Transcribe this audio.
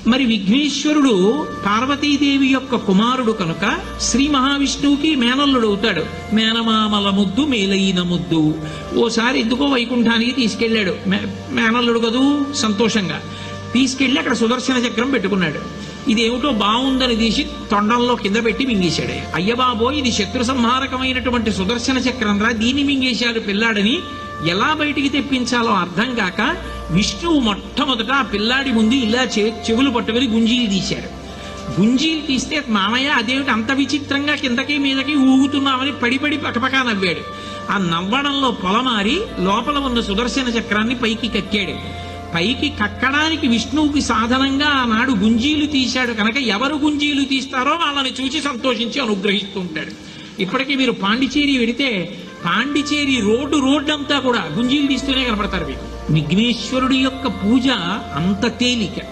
మరి విఘ్నేశ్వరుడు పార్వతీదేవి యొక్క కుమారుడు కనుక శ్రీ మహావిష్ణువుకి మేనల్లుడు అవుతాడు. మేనమామల ముద్దు మేలైన ముద్దు. ఓసారి ఎందుకో వైకుంఠానికి తీసుకెళ్లాడు, మేనల్లుడు కదూ సంతోషంగా తీసుకెళ్లి అక్కడ సుదర్శన చక్రం పెట్టుకున్నాడు. ఇదేమిటో బాగుందని తీసి తొండంలో కింద పెట్టి మింగేశాడు. అయ్యబాబో ఇది శత్రు సంహారకమైనటువంటి సుదర్శన చక్రం రా, దీన్ని మింగేశాడు పిల్లాడని ఎలా బయటికి తెప్పించాలో అర్థం కాక విష్ణువు మొట్టమొదట ఆ పిల్లాడి ముందు ఇలా చెవులు పట్టుకుని గుంజీలు తీశాడు. గుంజీలు తీస్తే మామయ్య అదేమిటి అంత విచిత్రంగా కిందకి మీదకి ఊగుతున్నామని పడిపడి పకపకా నవ్వాడు. ఆ నవ్వడంలో పొలమారి లోపల ఉన్న సుదర్శన చక్రాన్ని పైకి కక్కాడు. పైకి కక్కడానికి విష్ణువుకి సాధనంగా ఆనాడు గుంజీలు తీశాడు కనుక ఎవరు గుంజీలు తీస్తారో వాళ్ళని చూసి సంతోషించి అనుగ్రహిస్తూ ఉంటాడు. ఇప్పటికీ మీరు పాండిచేరి వెడితే పాండిచేరి రోడ్డు అంతా కూడా గుంజీలు తీస్తూనే కనపడతారు మీకు. విఘ్నేశ్వరుడి యొక్క పూజ అంత తేలిక.